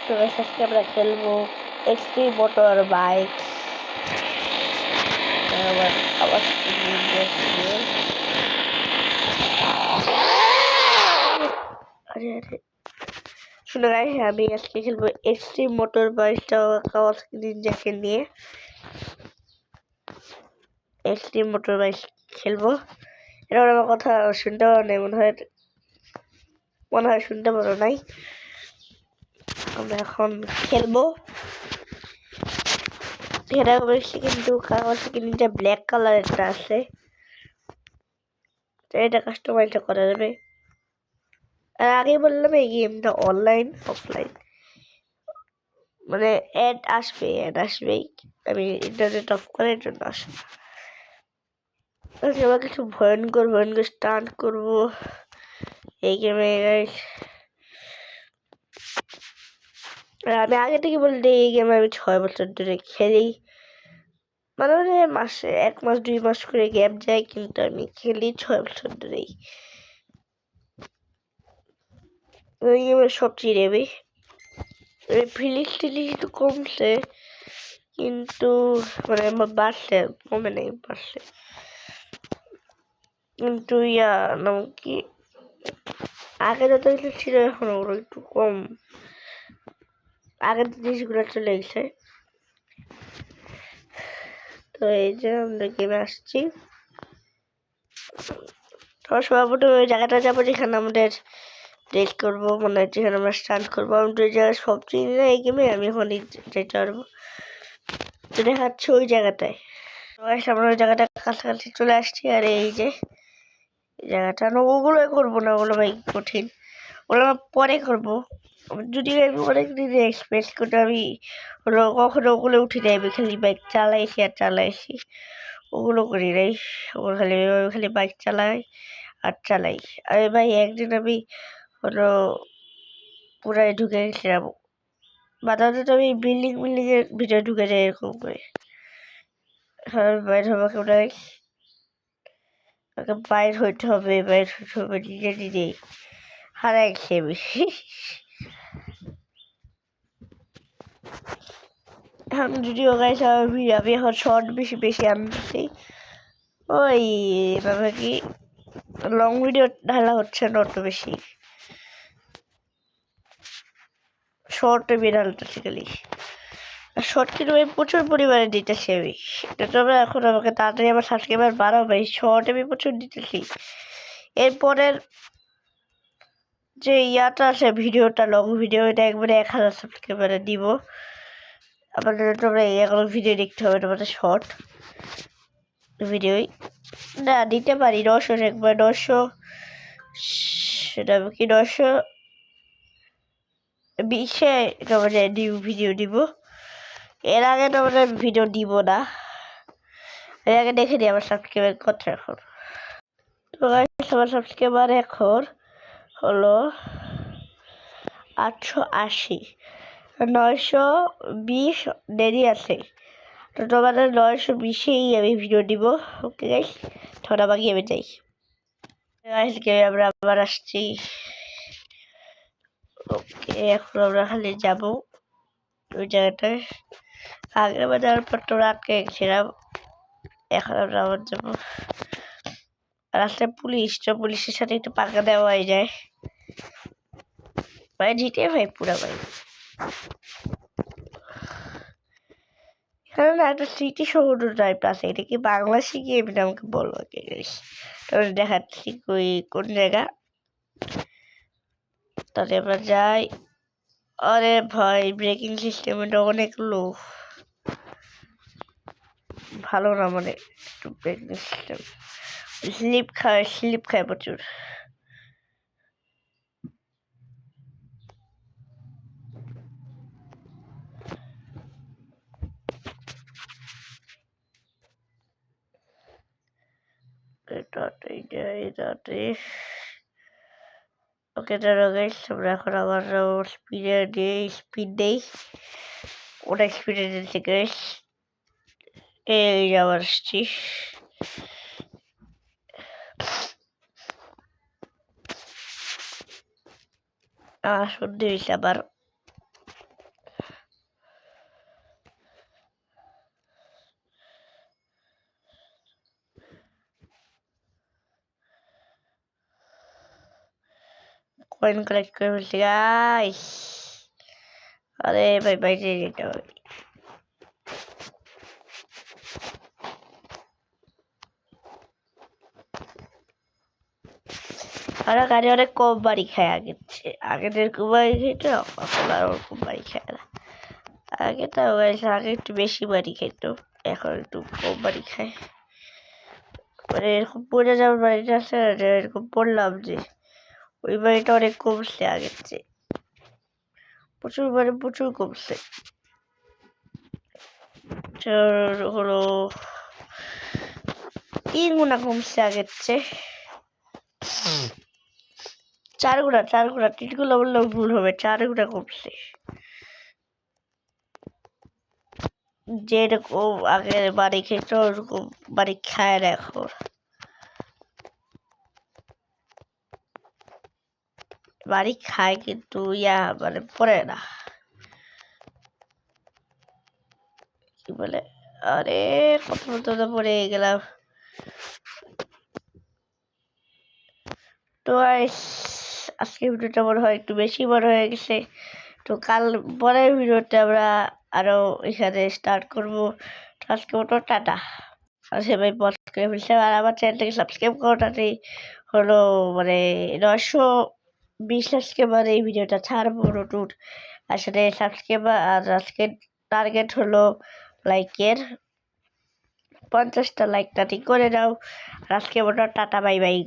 তো আজকে আমরা খেলবো এক্সট্রিম মোটর বাইক। আবার আবার আরে আরে শুনে গাইস, আমি আজকে খেলবো এক্সট্রিম মোটর বাইকটা কাওয়াসাকি নিনজাকে নিয়ে। এক্সট্রিম মোটর বাইক খেলবো। এটা আমার কথা শুনতে পারো নাই, মনে হয় শুনতে পারো নাই। আমরা এখন খেলবো। এটা বেশি কিন্তু কাওয়াসাকি নিনজা ব্ল্যাক কালারেরটা আছে, তো এটা কাস্টমাইজ করা যাবে। আর আগে বললাম এই গেমটা অনলাইন অফলাইন, মানে অ্যাড আসবেই। আমি ইন্টারনেট অফ করার জন্য আসবে। আবার কিছু ভয়ঙ্কর স্টান্ট করবো এই গেমে। আমি আগে থেকে বলতে এই গেমে আমি 6 বছর ধরে খেলি, মানে মাসে 1 মাস 2 মাস করে গ্যাপ যায়, কিন্তু আমি খেলি 6 বছর ধরেই। ওই গেমের সব চিড়েবি ফিলিক্স টিলিক্স একটু কমছে, কিন্তু মানে আমার কমে নেই, বাড়ছে। কিন্তু নাম কি আগে যত কিছু ছিল এখন ওগুলো একটু কম, আগের জিনিসগুলো চলে গেছে। তো এই যে আমরা গেমে আসছি, তোমার সভাপতি ওই জায়গাটা যাবো যেখানে আমাদের রেড করবো, মানে যেখানে আমরা স্টান্ট করবো। আমি তো ওই জায়গায় সব চিনি না এই গেমে, আমি এখন যেতে পারবো। তো দেখাচ্ছে ওই জায়গাটায়, আমরা ওই জায়গাটা কাছাকাছি চলে আসছি। আর এই যে জায়গাটা, ওগুলো করবো না, ওগুলো ভাই কঠিন, ওগুলো পরে করবো। যদি আমি অনেকদিন এক্সপেক্ট করে আমি কখনো ওগুলো উঠে যাই, খালি বাইক চালাইছি, ওগুলো করি নাই। ওগুলো খালি বাইক চালাই। আরে ভাই একদিন আমি পুরাই ঢুকে গেছিলাম, বাতাসে তো আমি বিল্ডিং এর ভিতরে ঢুকে যাই এরকম করে। বাইর হইতে হবে নিজেই হারাই খেয়ে এখন যদিও গাইছে আমি এখন শর্ট বেশি আনতেছি। ওই এভাবে কি লং ভিডিও ঢালা হচ্ছে না অত বেশি, শর্টে বিড়ালতেছি খালি। শর্ট কিন্তু আমি প্রচুর পরিমাণে দিতেছি আমি, তবে এখন আমাকে তাড়াতাড়ি আমার সাবস্ক্রাইবার বাড়াবো। শর্ট আমি প্রচুর দিতেছি। এরপরের যে আছে ভিডিওটা, লং ভিডিও, এটা একবারে 1000 সাবস্ক্রাইবারে দিব। আপনাদের তোমরা এগুলো ভিডিও দেখতে হবে, তোমাদের শর্ট ভিডিওই না দিতে পারি 900, একবার 900, সেটা কি 920-এ তোমাদের নিউ ভিডিও দিব। এর আগে তোমাদের ভিডিও দিব না, এর আগে দেখে দিই আমার সাবস্ক্রাইবার কত এখন। তো আমার সাবস্ক্রাইবার এখন হলো 880, 920 দেরি আছে। তো তোমাদের 920-এই আমি ভিডিও দিব। ওকে গাইস, থোড়া বাকি আমি যাই। আমরা আবার আসছি। ওকে, এখন আমরা খালি যাবো ওই জায়গাটায়। আগের বার যাওয়ার পর তোরা আটকে গেছিলাম, এখন আমরা আবার যাবো। রাস্তায় পুলিশের সাথে একটু পাকা দেওয়াই যায় ভাই, জিতে ভাই পুরা ভাই। এখানে না একটা স্মৃতি সমুদ্র টাইপ আছে, এটা কি বাংলাদেশে গিয়ে এমনি আমাকে বলো আগে গাইস, তাহলে দেখাচ্ছি কোন জায়গা। তাহলে আমরা যাই। আরে ভাই ব্রেকিং সিস্টেম এটা অনেক লো, ভালো না, মানে একটু ব্রেকিং সিস্টেম স্লিপ খায় প্রচুর। ওকে দাঁড়া গাইস, আমরা এখন আবার স্পিড দেই, অনেক স্পিডে দিচ্ছি গাইস। এই আবার আসছি। সন্ধে হয়েছে আবার। কয়েন কালেক্ট করে ফেলছি গাইস। আরে ভাই বাইরে যেতে হবে। আর গাড়ি অনেক কম বাড়ি খায় আগে যেরকম বাড়ি খেত এখন আর ওরকম বাড়ি খায় না। আগে তো আগে একটু বেশি বাড়ি খেত, এখন একটু কম বাড়ি খায়। মানে এরকম পড়ে যাওয়ার বাড়িটা আছে না, যে এরকম পড়লাম যে ওই বাড়িটা অনেক কমছে আগের চেয়ে, প্রচুর মানে প্রচুর কমছে। হলো 3 গুণা কমছে আগের চেয়ে, 4 গুণা 3 গুণা বললেও ভুল হবে, 4 গুণা কমছে। যেরকম আগে বাড়ি খেত ওরকম বাড়ি খায় না এখন। বাড়ি খায় কিন্তু মানে পড়ে না, কি বলে, আরে কত মতো পড়ে গেলাম। তো আজকে ভিডিওটা মনে হয় একটু বেশি বড় হয়ে গেছে। তো কাল পরের ভিডিওতে আমরা আরো এখানে স্টার্ট করবো। আজকে মতো টাটা। আচ্ছা ভাই পজ করে ফেলছে, আর আমার চ্যানেলটাকে সাবস্ক্রাইব করাটাই হলো মানে 920 সাবস্ক্রাইবার এই ভিডিওটা ছাড়বো নতুন। আসলে সাবস্ক্রাইবার আর আজকে টার্গেট হলো লাইকের 50টা লাইকটা ঠিক করে দাও। আজকে মতো টাটা বাই বাই।